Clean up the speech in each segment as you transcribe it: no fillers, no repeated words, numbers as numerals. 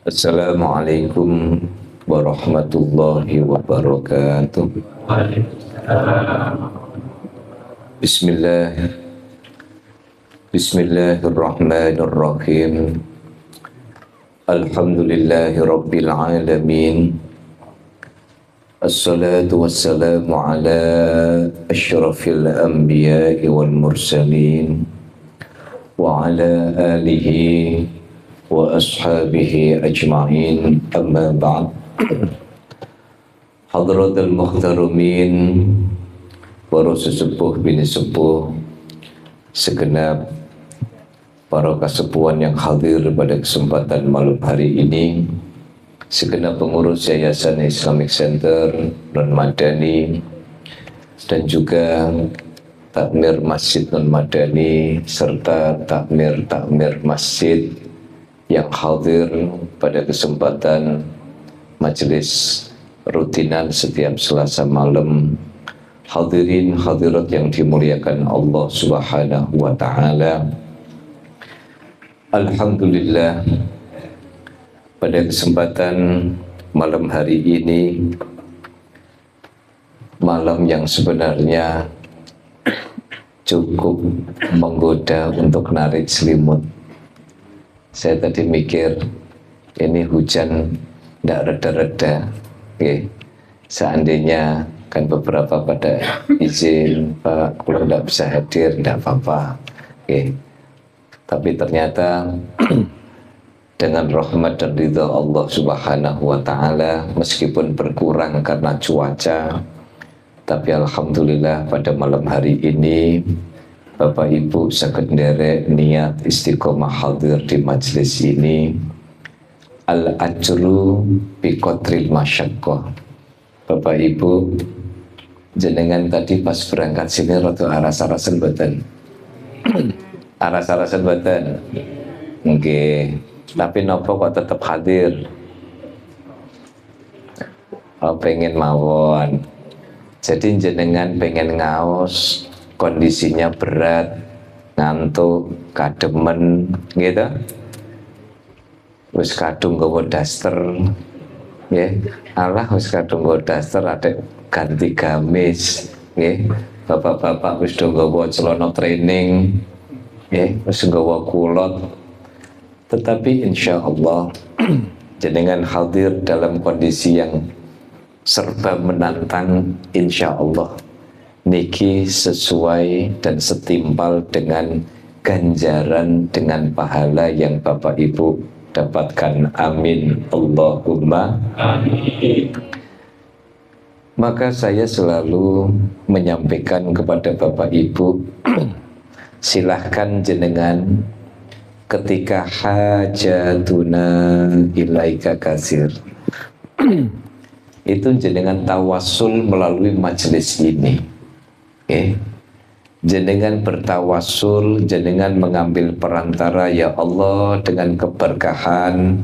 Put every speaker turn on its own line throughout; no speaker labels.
Assalamualaikum warahmatullahi wabarakatuh. Bismillah. Bismillahirrahmanirrahim. Alhamdulillahi rabbil alamin. Assalatu wassalamu ala asyrafil anbiya'i wal mursalin wa ala alihi wa ashabihi ajma'in, amma ba'd. Hadratul muhtaramin, para sesepuh bini sepuh, segenap para kasepuhan yang hadir pada kesempatan malam hari ini, segenap pengurus Yayasan Islamic Center Non Madani dan juga takmir Masjid Non Madani serta takmir masjid yang hadir pada kesempatan majelis rutinan setiap Selasa malam. Hadirin hadirat yang dimuliakan Allah Subhanahu wa taala. Alhamdulillah, pada kesempatan malam hari ini, malam yang sebenarnya cukup menggoda untuk narik selimut. Saya tadi mikir, ini hujan tidak reda-reda. Seandainya kan beberapa pada izin, Pak, kalau tidak bisa hadir, tidak apa-apa. Tapi ternyata dengan rahmat dan ridha Allah Subhanahu wa taala, meskipun berkurang karena cuaca, tapi alhamdulillah pada malam hari ini Bapak Ibu saged nderek niat istiqomah hadir di majelis ini. Al-ajru bi qadril masyaqqah. Bapak Ibu, jenengan tadi pas berangkat sini rada aras-arasen mboten? Aras-arasen mboten? Nggih. Tapi nopo kok tetap hadir? Oh, pengen mawon. Jadi jenengan pengen ngaos, kondisinya berat, ngantuk, kademen, gitu. Wis kadung nggawa daster, ya. Allah wis kadung nggawa daster, adek ganti gamis, ya. Bapak-bapak wis do nggawa celana training, ya, wis nggawa kulot. Tetapi insya Allah jenengan hadir dalam kondisi yang serba menantang, insya Allah niki sesuai dan setimpal dengan ganjaran, dengan pahala yang Bapak Ibu dapatkan. Amin Allahumma amin. Maka saya selalu menyampaikan kepada Bapak Ibu, silahkan jenengan ketika hajatuna ilaika kasir itu jenengan tawassul melalui majelis ini. Jenengan bertawassul, jenengan mengambil perantara, ya Allah, dengan keberkahan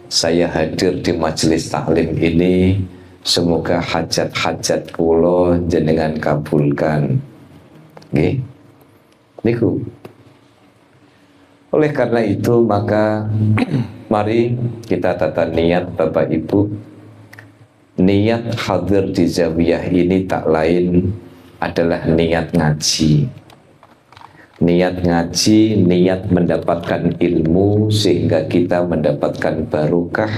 saya hadir di majelis taklim ini, semoga hajat-hajat kula jenengan kabulkan. Niku. Oleh karena itu maka mari kita tata niat Bapak Ibu. Niat hadir di zawiyah ini tak lain adalah niat ngaji. Niat ngaji, niat mendapatkan ilmu sehingga kita mendapatkan barokah.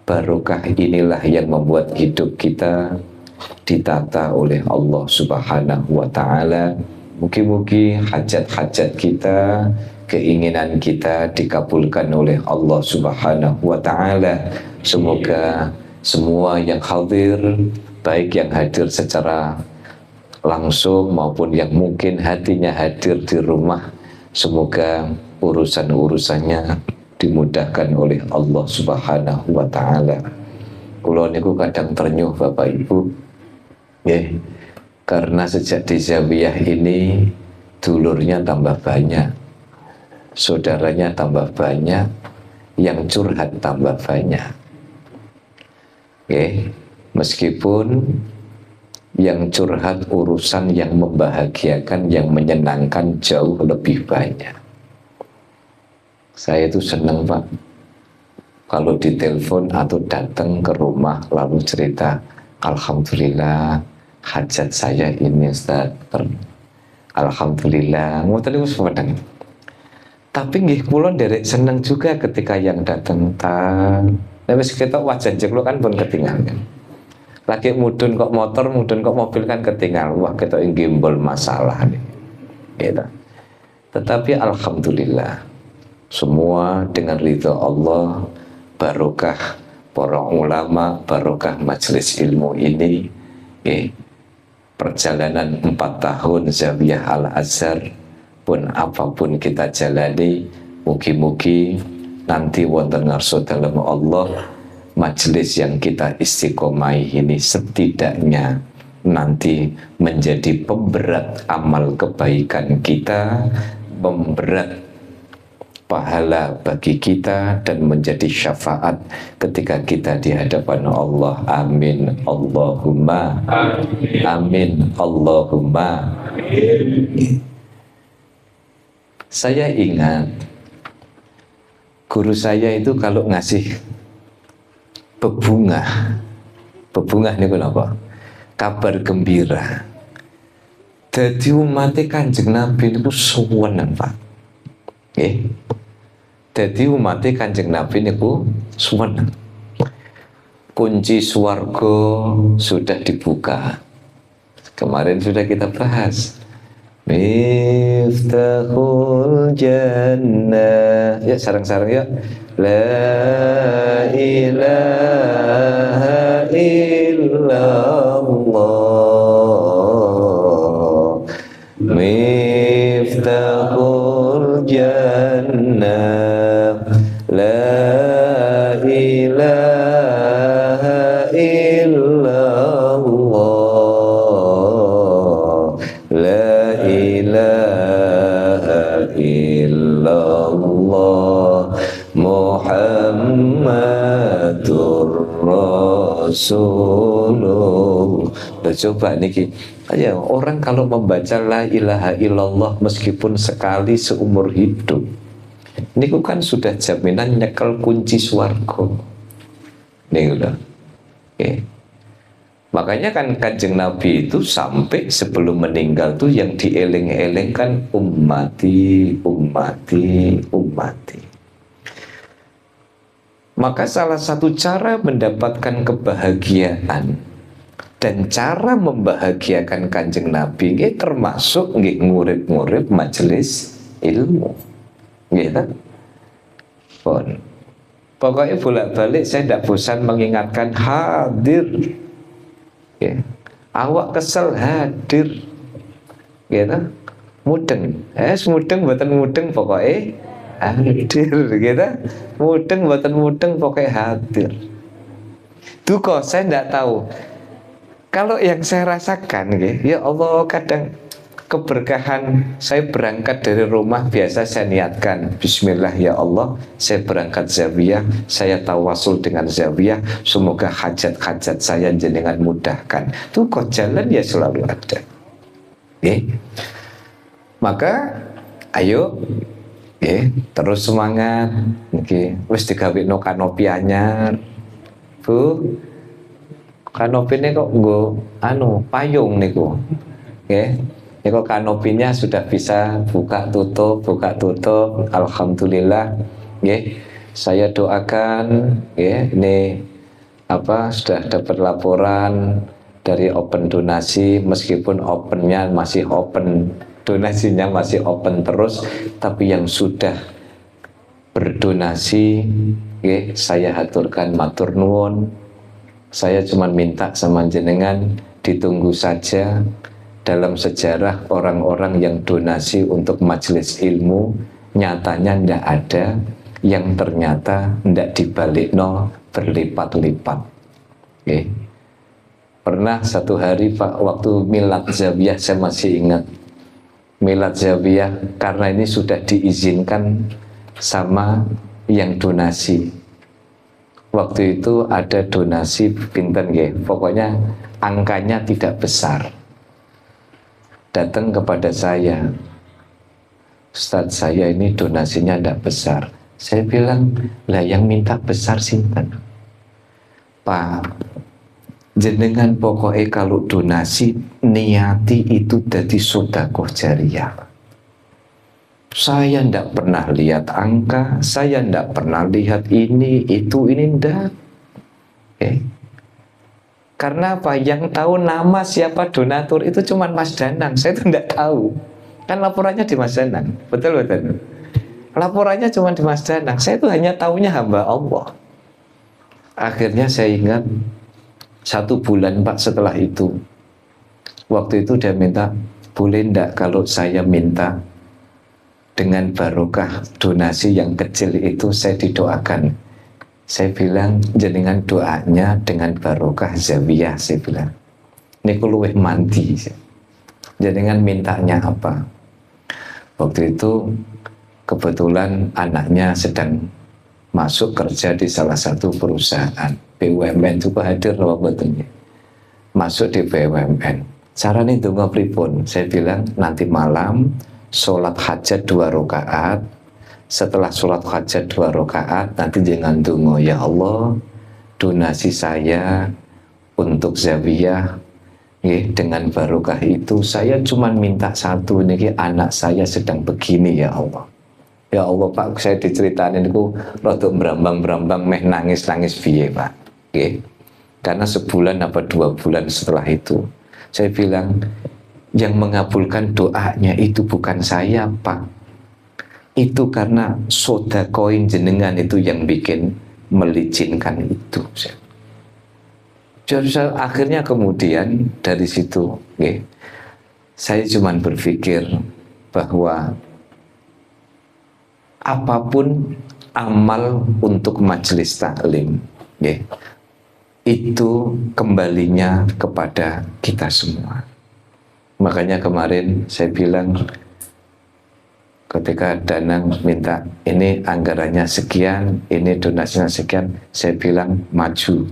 Barokah inilah yang membuat hidup kita ditata oleh Allah Subhanahu wa taala. Mugi-mugi hajat-hajat kita, keinginan kita dikabulkan oleh Allah Subhanahu wa taala. Semoga semua yang hadir, baik yang hadir secara langsung maupun yang mungkin hatinya hadir di rumah, semoga urusan-urusannya dimudahkan oleh Allah Subhanahu wa taala. Kula niku kadang ternyuh Bapak Ibu, karena sejak di zawiyah ini dulurnya tambah banyak, saudaranya tambah banyak, yang curhat tambah banyak. Meskipun yang curhat urusan yang membahagiakan, yang menyenangkan jauh lebih banyak. Saya itu senang Pak, kalau ditelepon atau datang ke rumah lalu cerita, alhamdulillah hajat saya ini Ustaz, alhamdulillah ngoten niku sewenang. Tapi nggih kula nderek seneng juga ketika yang datang wis ketok wajah jekluk kan pun ketinggalan. Lagi mudun kok motor, mudun kok mobil kan ketinggalan. Wah ketok gimbal masalah nih. Gitu. Tetapi alhamdulillah semua dengan ridho Allah, barokah para ulama, barokah majelis ilmu ini. Perjalanan 4 tahun Zawiyah Al-Azhar pun apapun kita jalani, mugi-mugi nanti wonten ngarsa dalem Allah majelis yang kita istiqomai ini setidaknya nanti menjadi pemberat amal kebaikan kita, pemberat pahala bagi kita, dan menjadi syafaat ketika kita di hadapan Allah. Amin Allahumma amin, amin Allahumma amin. Saya ingat guru saya itu kalau ngasih bebungah ini kenapa? Kabar gembira. Jadi umat Kanjeng Nabi itu suwenan Pak. Jadi umat Kanjeng Nabi itu suwenan. Kunci swarga sudah dibuka. Kemarin sudah kita bahas. Miftahul jannah. Ya sarang-sarang ya. La ilaha illallah. Miftahul jannah. La ilaha illallah. La ilaha illallah Muhammadur Rasulullah. Coba niki, ya orang kalau membaca la ilaha illallah meskipun sekali seumur hidup, niku kan sudah jaminan nyekel kunci swarga. Nih udah. Makanya kan Kanjeng Nabi itu sampai sebelum meninggal tuh yang dieling-elingkan ummati, ummati, ummati. Maka salah satu cara mendapatkan kebahagiaan dan cara membahagiakan Kanjeng Nabi ini termasuk ngurip-ngurip majelis ilmu. Gitu. Pokoknya bolak-balik saya tidak bosan mengingatkan hadir. Awak kesel hadir. Gitu. Mudeng. Mudeng buatan mudeng pokoknya hadir gitu. Mudeng buatan mudeng pokoknya hadir. Duka saya tidak tahu. Kalau yang saya rasakan ya Allah, kadang keberkahan saya berangkat dari rumah biasa saya niatkan bismillah ya Allah, saya berangkat Zawiyah, saya tawasul dengan Zawiyah, semoga hajat-hajat saya jenengan mudahkan. Tuh kok jalan ya selalu ada. Maka ayo terus semangat. Wis digawekno kanopi anyar. Bu, kanopine kok nggo payung niku. Ini kok kanopinya sudah bisa buka tutup. Alhamdulillah. Saya doakan ini sudah dapat laporan dari open donasi, meskipun opennya masih open, donasinya masih open terus, tapi yang sudah berdonasi saya haturkan matur nuwun. Saya cuma minta sama jenengan ditunggu saja dalam sejarah orang-orang yang donasi untuk majelis ilmu, nyatanya ndak ada yang ternyata ndak dibalikno berlipat-lipat. Pernah satu hari Pak, waktu milad Zawiyah, saya masih ingat milad Zawiyah, karena ini sudah diizinkan sama yang donasi. Waktu itu ada donasi pinten pokoknya angkanya tidak besar. Datang kepada saya, Ustadz saya ini donasinya tidak besar, Saya bilang, lah yang minta besar sinten? Pak, jenengan pokoknya kalau donasi niati itu jadi sedekah jariyah. Saya ndak pernah lihat angka, saya ndak pernah lihat ini, itu, ini ndak. Karena apa? Yang tahu nama siapa donatur itu cuma Mas Danang. Saya itu ndak tahu. Kan laporannya di Mas Danang. Betul, betul. Laporannya cuma di Mas Danang. Saya itu hanya tahunya hamba Allah. Akhirnya saya ingat 1 bulan Pak setelah itu, waktu itu dia minta, boleh ndak kalau saya minta dengan barokah donasi yang kecil itu saya didoakan. Saya bilang, jenengan doanya dengan barokah zawiyah. Saya bilang, ini luwih mandi. Jenengan mintanya apa? Waktu itu kebetulan anaknya sedang masuk kerja di salah satu perusahaan BUMN, juga hadir waktunya masuk di BUMN. Caranya ndonga pripun? Saya bilang, nanti malam sholat hajat 2 rakaat. Setelah sholat hajat 2 rakaat, nanti jangan ndonga, ya Allah, donasi saya untuk zawiyah dengan barokah itu saya cuma minta satu, niki anak saya sedang begini ya Allah. Ya Allah Pak, saya diceritain itu rodok berambang-berambang meh nangis-nangis piye Pak. Karena sebulan apa 2 bulan setelah itu saya bilang, yang mengabulkan doanya itu bukan saya Pak, itu karena soda koin jenengan itu yang bikin melicinkan itu. Jadi akhirnya kemudian dari situ saya cuma berpikir bahwa apapun amal untuk majelis taklim itu kembalinya kepada kita semua. Makanya kemarin saya bilang, ketika Danang minta ini anggarannya sekian, ini donasinya sekian, saya bilang maju.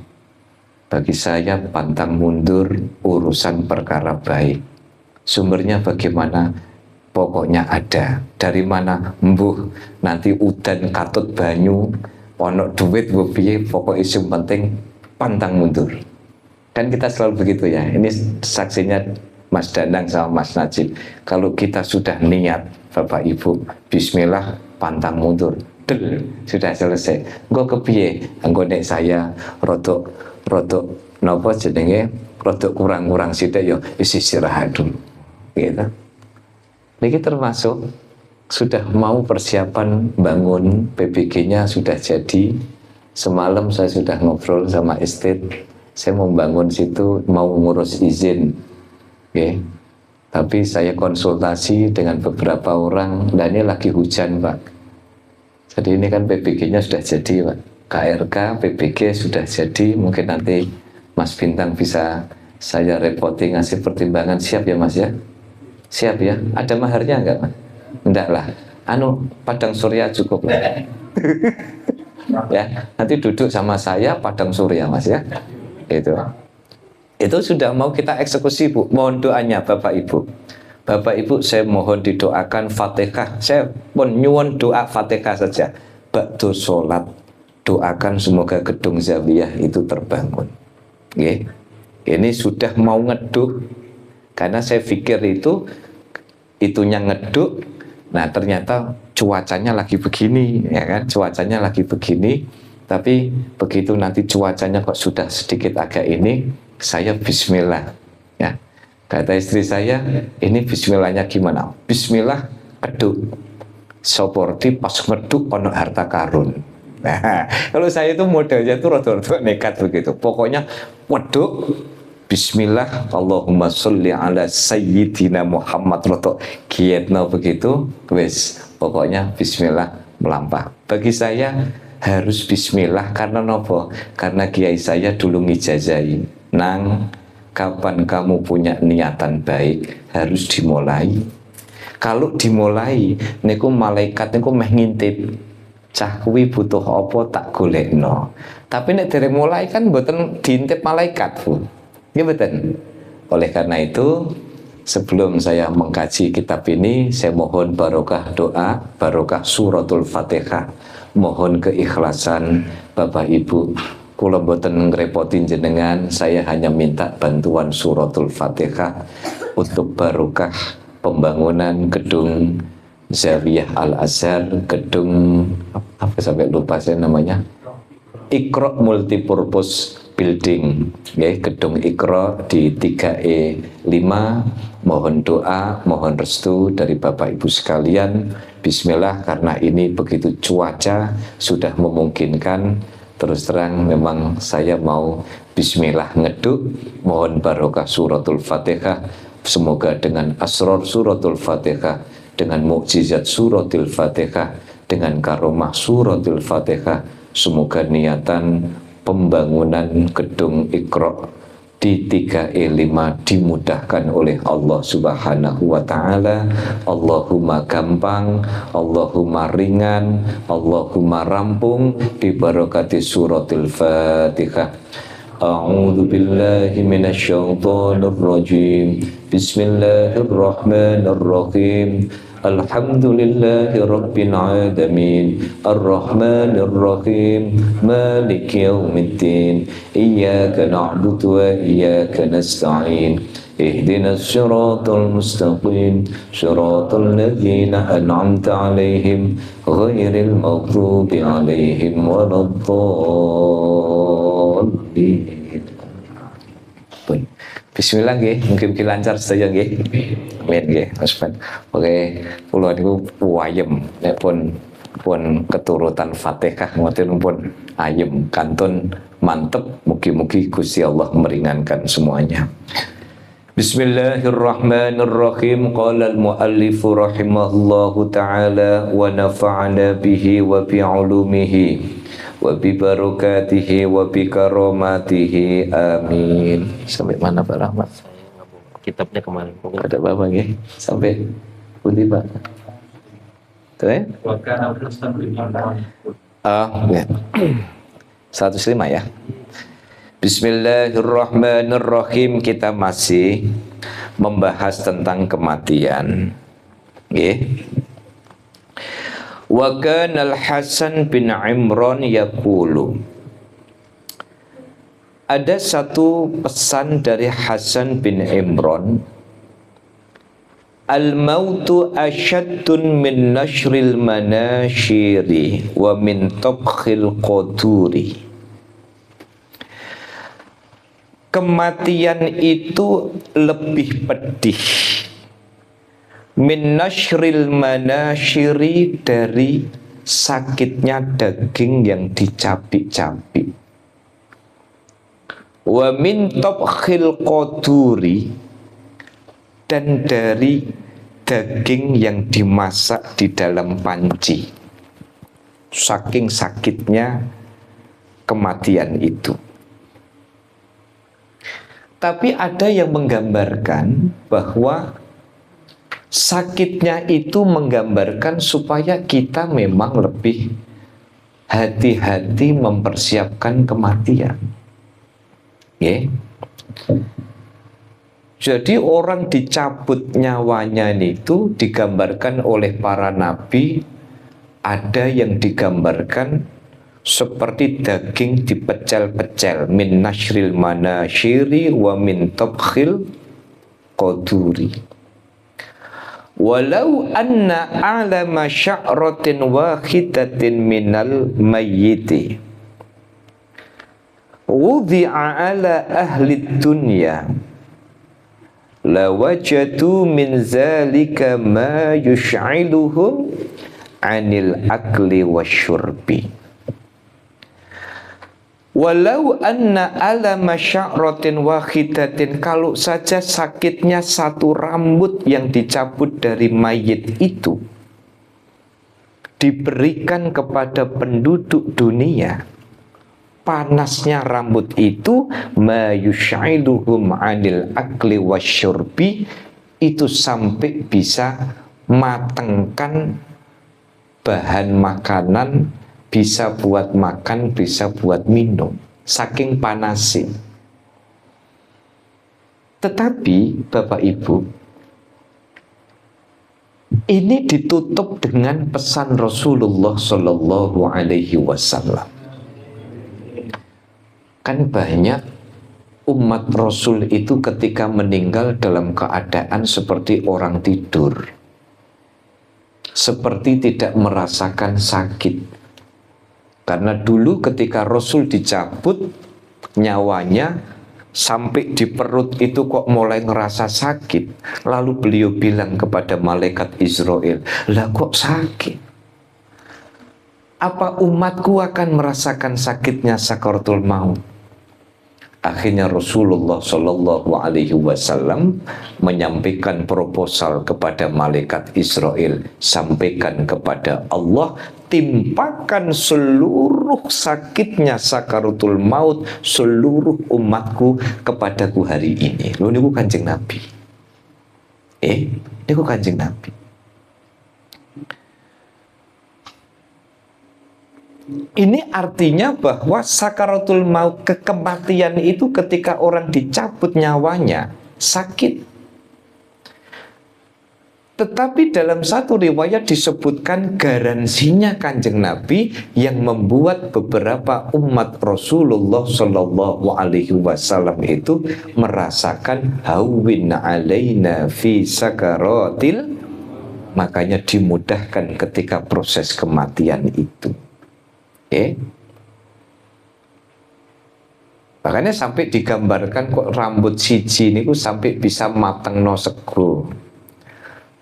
Bagi saya pantang mundur urusan perkara baik. Sumbernya bagaimana? Pokoknya ada. Dari mana? Mbuh nanti udan katut banyu, onok duit piye, pokok isu penting pantang mundur. Kan kita selalu begitu ya. Ini saksinya Mas Danang sama Mas Najib. Kalau kita sudah niat Bapak Ibu, bismillah, pantang mundur, del, sudah selesai. Engko kepiye? Engko nek saya rodok napa jenenge rodok kurang-kurang sithik ya istirahat dulu. Gitu. Niki termasuk sudah mau persiapan bangun PBG-nya sudah jadi. Semalam saya sudah ngobrol sama estate, saya mau bangun situ, mau ngurus izin. Tapi saya konsultasi dengan beberapa orang, dan ini lagi hujan Pak. Jadi ini kan PBG-nya sudah jadi Pak. KRK, PBG sudah jadi, mungkin nanti Mas Bintang bisa saya reporting ngasih pertimbangan. Siap ya Mas ya? Siap ya? Ada maharnya enggak Mas? Enggak lah, padang surya cukup lah. Ya, nanti duduk sama saya padang surya Mas ya. Itu sudah mau kita eksekusi Bu. Mohon doanya Bapak Ibu. Bapak Ibu, saya mohon didoakan Fatihah. Saya pun nyuwun doa Fatihah saja. Ba'du sholat, doakan semoga gedung zawiyah itu terbangun. Ini sudah mau ngeduk, karena saya pikir itunya ngeduk. Nah ternyata cuacanya lagi begini, ya kan? Cuacanya lagi begini. Tapi begitu nanti cuacanya kok sudah sedikit agak ini, saya bismillah. Ya, kata istri saya, ini bismillahnya gimana? Bismillah keduk. Seperti pas ngeduk ono harta karun. Nah, kalau saya itu modelnya tuh rada-rada nekat begitu. Pokoknya weduk, bismillah, Allahumma sholli ala sayyidina Muhammad, roto kietno begitu, wes pokoknya bismillah melampah. Bagi saya harus bismillah karena nopo? Karena kiai saya dulu ngijazahin, nang kapan kamu punya niatan baik harus dimulai. Kalau dimulai niku malaikat niku meh ngintip, cah kuwi butuh apa tak golekno. Tapi nek dereng mulai kan mboten diintip malaikat, Bu. Ya betul. Oleh karena itu, sebelum saya mengkaji kitab ini, saya mohon barokah doa, barokah suratul Fatihah. mohon keikhlasan Bapak Ibu. Kula mboten ngrepotin jenengan, saya hanya minta bantuan suratul Fatihah untuk barokah pembangunan gedung Zawiyah Al-Azhar, gedung apa sampai lupa saya namanya, Iqra Multipurpose Building, ya, gedung Iqra di 3E 5. Mohon doa, mohon restu dari Bapak Ibu sekalian. Bismillah, karena ini begitu cuaca sudah memungkinkan. Terus terang memang saya mau bismillah ngeduk, mohon barokah suratul Fatihah. Semoga dengan asror suratul Fatihah, dengan mukjizat suratul Fatihah, dengan karomah suratul Fatihah, semoga niatan pembangunan gedung Iqra di 3E5 dimudahkan oleh Allah Subhanahu wa Ta'ala. Allahumma gampang, Allahumma ringan, Allahumma rampung bi barakati suratul Fatihah. A'udzu billahi minasyaitonir rajim. Bismillahirrahmanirrahim. Alhamdulillahi rabbil alamin. Arrahmanir rahim. Maliki yaumiddin. Iyyaka na'budu wa iyyaka nasta'in. Ihdinas siratal mustaqim. Siratal ladzina an'amta 'alaihim ghairil maghdubi 'alaihim waladdallin. Bismillah nggih, mugi-mugi lancar sedaya nggih. Amin nggih, Mas Ben. Oke, kula niku wayem nek pun keturutan Fatihah ngoten pun ayem kantun mantep, mugi-mugi Gusti Allah meringankan semuanya. Bismillahirrahmanirrahim. Qala al-muallif rahimahullahu ta'ala wa nafa'ana bihi wa bi 'ulumihi wa bi barakatihi wa bi karamatihi, amin. Sampai mana Pak Rahmat?
Kitabnya kemarin.
Ada Bapak nggih? Sampai pundi Pak? Tuh ya? Ya. 105 ya. Bismillahirrahmanirrahim. Kita masih membahas tentang kematian. Nggih. Wa kana Al-Hasan bin Imran yaqulu. Ada satu pesan dari Hasan bin Imran. Al-mautu asyaddun min nashril manashiri wa min tabkhil quduri. Kematian itu lebih pedih min nashril manashiri, dari sakitnya daging yang dicabik-cabik, wa min tabkhil quduri, dan dari daging yang dimasak di dalam panci. Saking sakitnya kematian itu. Tapi ada yang menggambarkan bahwa sakitnya itu menggambarkan supaya kita memang lebih hati-hati mempersiapkan kematian. Ya. Jadi orang dicabut nyawanya itu digambarkan oleh para nabi, ada yang digambarkan seperti daging dipecel-pecel, min nashril manashiri wa min tabkhil quduri. Walau anna a'lama sya'ratin wahidatin minal mayyiti wudi'a ala ahli dunya lawajadu min zalika ma yush'iluhum anil akli wasyurbi. Walau anna alama sya'ratin wahidatin, kalau saja sakitnya satu rambut yang dicabut dari mayit itu diberikan kepada penduduk dunia, panasnya rambut itu ma yush'iluhum anil akli wasyurbi, itu sampai bisa matengkan bahan makanan, bisa buat makan, bisa buat minum, saking panasnya. Tetapi Bapak Ibu, Ini ditutup dengan pesan Rasulullah Shallallahu Alaihi Wasallam. Kan banyak umat Rasul itu ketika meninggal dalam keadaan seperti orang tidur, seperti tidak merasakan sakit. Karena dulu ketika Rasul dicabut nyawanya, sampai di perut itu kok mulai ngerasa sakit. Lalu beliau bilang kepada malaikat Israel, lah kok sakit? Apa umatku akan merasakan sakitnya sakaratul maut? Akhirnya Rasulullah Shallallahu Alaihi Wasallam menyampaikan proposal kepada malaikat Israel, sampaikan kepada Allah, timpakan seluruh sakitnya sakaratul maut seluruh umatku kepadaku hari ini. Loh, ini Kanjeng Nabi. Ini Kanjeng Nabi. Ini artinya bahwa sakaratul maut, kematian itu ketika orang dicabut nyawanya sakit. Tetapi dalam satu riwayat disebutkan garansinya Kanjeng Nabi yang membuat beberapa umat Rasulullah Shallallahu Alaihi Wasallam itu merasakan hawwin alaina fi sakaratil, makanya dimudahkan ketika proses kematian itu. Makanya sampai digambarkan kok rambut siji niku sampai bisa mateng no sego.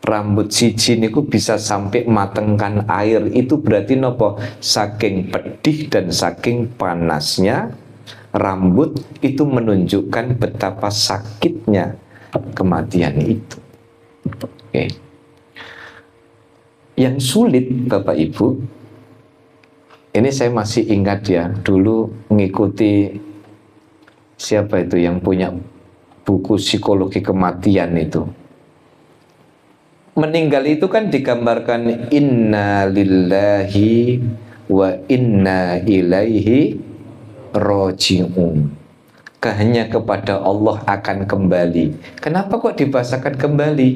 Rambut siji niku bisa sampai matengkan air. Itu berarti nopo? Saking pedih dan saking panasnya rambut itu menunjukkan betapa sakitnya kematian itu. Yang sulit Bapak Ibu, ini saya masih ingat ya, dulu mengikuti siapa itu yang punya buku psikologi kematian itu. Meninggal itu kan digambarkan inna lillahi wa inna ilaihi roji'un. Hanya kepada Allah akan kembali. Kenapa kok dibahasakan kembali?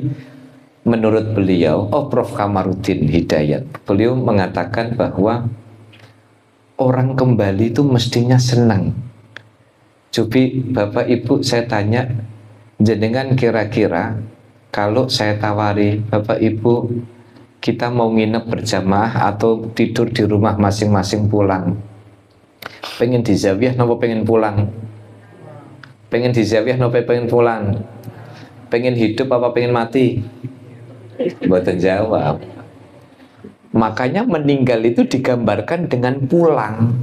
Menurut beliau, Prof. Kamarudin Hidayat, beliau mengatakan bahwa orang kembali itu mestinya senang. Cobi Bapak Ibu saya tanya, jenengan kira-kira kalau saya tawari Bapak Ibu kita mau nginep berjamaah atau tidur di rumah masing-masing pulang, pengen di zawiyah nopo pengen pulang? Pengen di zawiyah nopo pengen pulang? Pengen hidup apa pengen mati? Mboten jawab. Makanya meninggal itu digambarkan dengan pulang,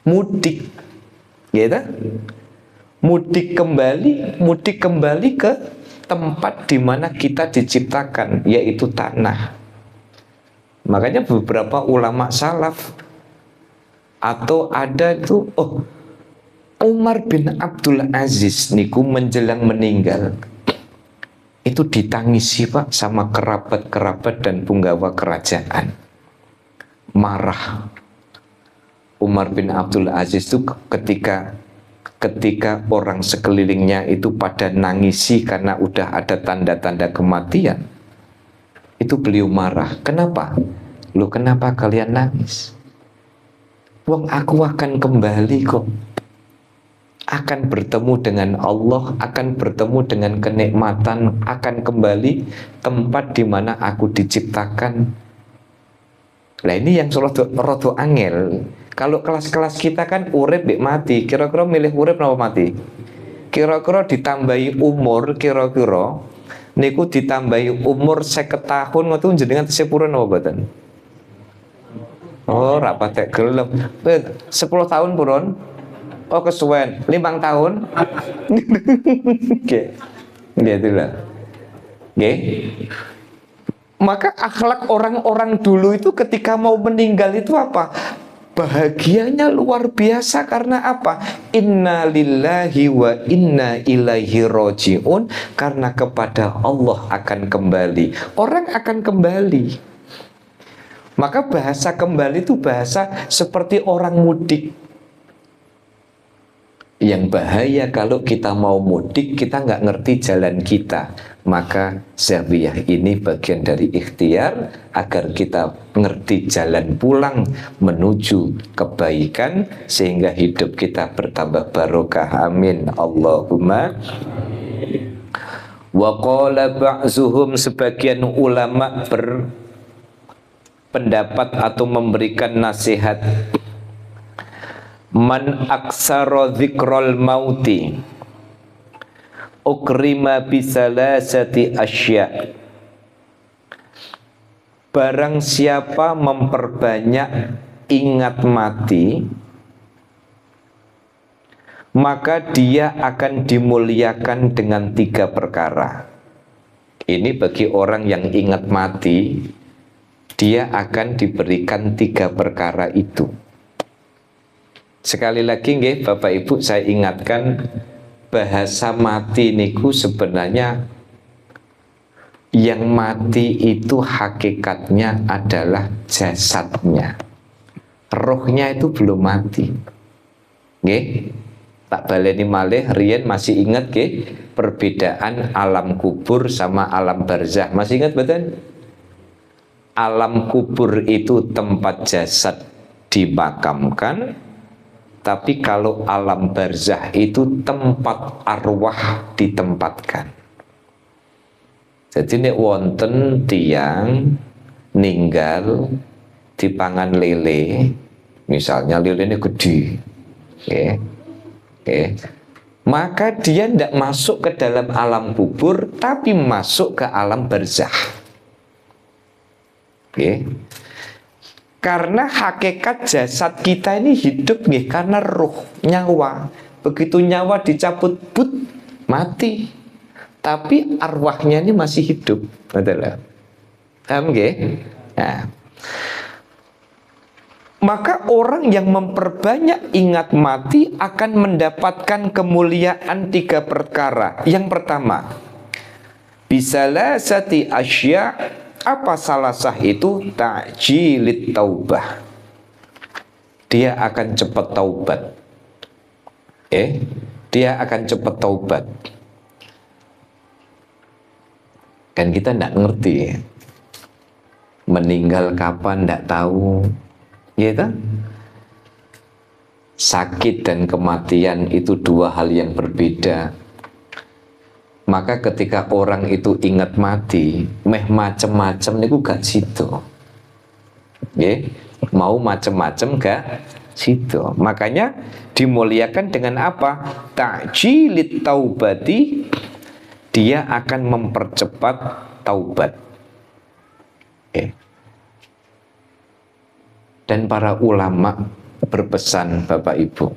mudik, gitu? Mudik kembali ke tempat di mana kita diciptakan, yaitu tanah. Makanya beberapa ulama salaf atau ada itu, Umar bin Abdul Aziz niku menjelang meninggal itu ditangisi Pak sama kerabat-kerabat dan punggawa kerajaan. Marah. Umar bin Abdul Aziz itu ketika orang sekelilingnya itu pada nangisi karena udah ada tanda-tanda kematian, itu beliau marah. Kenapa? Loh, kenapa kalian nangis? Wong aku akan kembali kok. Akan bertemu dengan Allah, akan bertemu dengan kenikmatan, akan kembali tempat di mana aku diciptakan. Nah ini yang rodo angel. Kalau kelas-kelas kita kan urip mbek mati, kira-kira milih urip napa mati? Kira-kira ditambahi umur, kira-kira niku ditambahi umur 50 tahun ngoten jenengan tesih purun napa mboten? Oh, ra patek gelem. 10 tahun purun. Oh kesuwen 5 tahun. Oke. Itulah. Oke. Maka akhlak orang-orang dulu itu ketika mau meninggal itu apa? Bahagianya luar biasa karena apa? Inna lillahi wa inna ilaihi roji'un. Karena kepada Allah akan kembali. Orang akan kembali. Maka bahasa kembali itu bahasa seperti orang mudik. Yang bahaya kalau kita mau mudik, kita nggak ngerti jalan kita. Maka zawiyah ini bagian dari ikhtiar agar kita ngerti jalan pulang menuju kebaikan, sehingga hidup kita bertambah barokah. Amin Allahumma. Wa qala ba'zuhum, sebagian ulama berpendapat atau memberikan nasihat, man aksara dzikral mauti ukrima bisalasati asya. Barang siapa memperbanyak ingat mati, maka dia akan dimuliakan dengan 3 perkara. Ini bagi orang yang ingat mati, dia akan diberikan 3 perkara itu. Sekali lagi nggih Bapak Ibu, saya ingatkan, bahasa mati niku sebenarnya yang mati itu hakikatnya adalah jasadnya. Rohnya itu belum mati. Nggih. Tak baleni malih, riyen masih ingat nggih perbedaan alam kubur sama alam barzah. Masih ingat betul? Alam kubur itu tempat jasad dimakamkan, tapi kalau alam barzah itu tempat arwah ditempatkan. Jadi nek wonten tiang ninggal dipangan lele, misalnya lelenya gede, maka dia tidak masuk ke dalam alam kubur, tapi masuk ke alam barzah. Karena hakikat jasad kita ini hidup nih, karena ruh, nyawa. Begitu nyawa dicabut, mati. Tapi arwahnya ini masih hidup. Betul. Paham nggih? Nah. Maka orang yang memperbanyak ingat mati akan mendapatkan kemuliaan 3 perkara. Yang pertama, bisalasati asya. Apa salasah itu? Ta'jilit taubah. Dia akan cepat taubat. Dia akan cepat taubat. Kan kita tidak ngerti, meninggal kapan tidak tahu, gitu. Sakit dan kematian itu 2 hal yang berbeda. Maka ketika orang itu ingat mati, meh macem-macem niku gak situ. Mau macem-macem gak situ. Makanya dimuliakan dengan apa? Ta'jilit taubati. Dia akan mempercepat taubat. Dan para ulama berpesan, Bapak Ibu,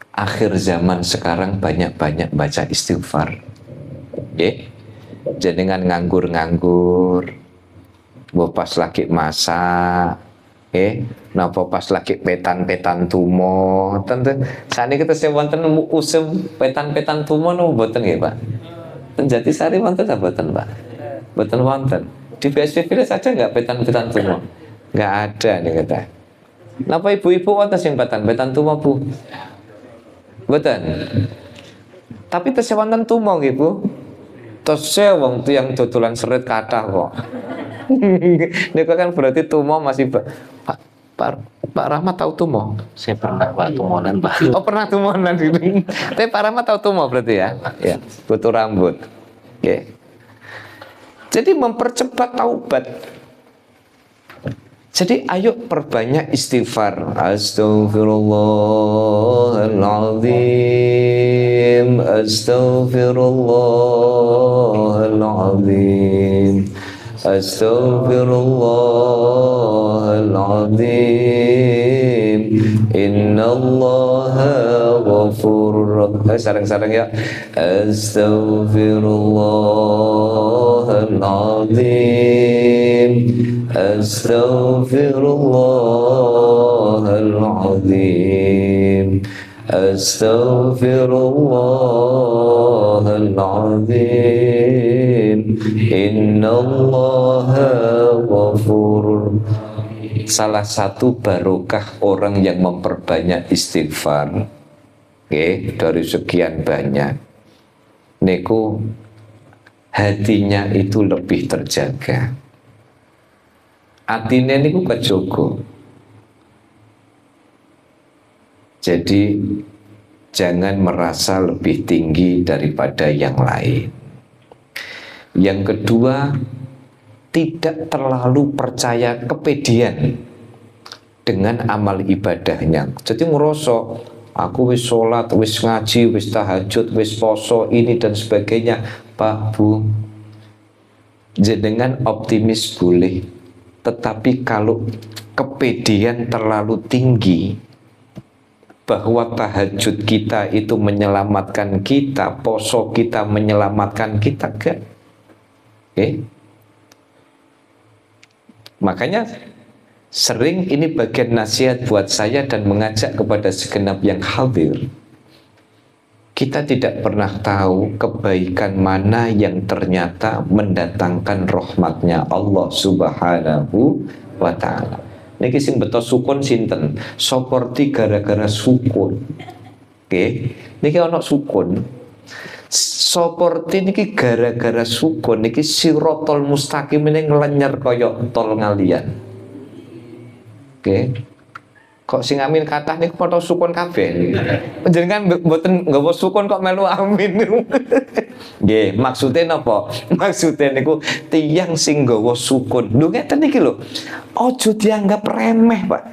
akhir zaman sekarang banyak-banyak baca istighfar. Jenengan nganggur-nganggur, pas lagi masak, napa pas lagi petan-petan tumo, tentu saat ini kita wonten usum petan-petan tumo no boten nggih Pak. Jatisari wonten ta boten Pak? Boten wonten. Di PSBB saja nggak petan-petan tumo? Nggak ada nih kata. Napa ibu-ibu wonten sing petan tumo Bu? Boten. Tapi tesih wonten tumo nggih Bu. Tesih wong yang dodolan serit kathah kok. Niku kan berarti tumo masih Pak Rahmat tahu tumo?
Saya pernah Pak tumonan Pak.
Oh pernah tumonan gitu. Tapi Pak Rahmat tahu tumo berarti ya? Ya, butuh rambut. Jadi mempercepat taubat. Jadi ayo perbanyak istighfar. Astaghfirullahaladzim, astaghfirullahaladzim, astaghfirullahaladzim. Innallaha ghafurur rahim. Sarang-sarang ya. Astaghfirullahaladzim, astaghfirullahaladzim, astaghfirullahaladzim. Innallaha ghafurur. Salah satu barokah orang yang memperbanyak istighfar, Oke, dari sekian banyak niku hatinya itu lebih terjaga. Atine niku kejogo. Jadi jangan merasa lebih tinggi daripada yang lain. Yang kedua, tidak terlalu percaya kepedean dengan amal ibadahnya. Jadi ngerasa aku wis sholat, wis ngaji, wis tahajud, wis poso ini dan sebagainya. Pak Bu, jenengan optimis boleh, tetapi kalau kepedean terlalu tinggi bahwa tahajud kita itu menyelamatkan kita, poso kita menyelamatkan kita, kan? Makanya sering ini bagian nasihat buat saya dan mengajak kepada segenap yang hadir. Kita tidak pernah tahu kebaikan mana yang ternyata mendatangkan rahmatnya Allah Subhanahu wa ta'ala. Niki sing beto sukun sinten? Seperti gara-gara sukun. Niki ana sukun. Seperti niki gara-gara sukun niki sirotol mustaqim ini ngelenyar koyok tol ngalian. Kok sing amin kathah niku padha sukun kabeh. Panjenengan mboten nggawa sukun kok melu amin. Nggih, maksude napa? Maksude niku tiyang sing nggawa sukun. Lho ngeten iki lho. Aja dianggap remeh, Pak.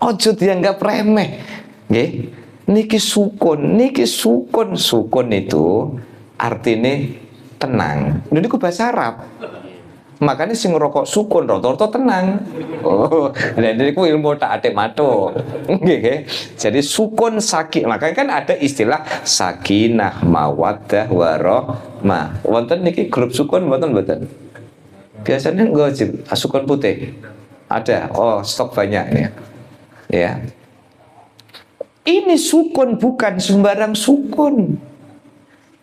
Aja dianggap remeh. Nggih. Niki sukun itu artine tenang. Lha niku bahasa Arab. Makanya sing ngerokok sukun rata-rata tenang. Oh, dan itu ilmu tak ada mato. Jadi sukun sakit. Makanya kan ada istilah sakinah mawaddah warahmah. Wonten niki grup sukun wonten. Biasanya enggak sukun putih. Ada. Oh, stok banyak nih. Ya. Ini sukun bukan sembarang sukun.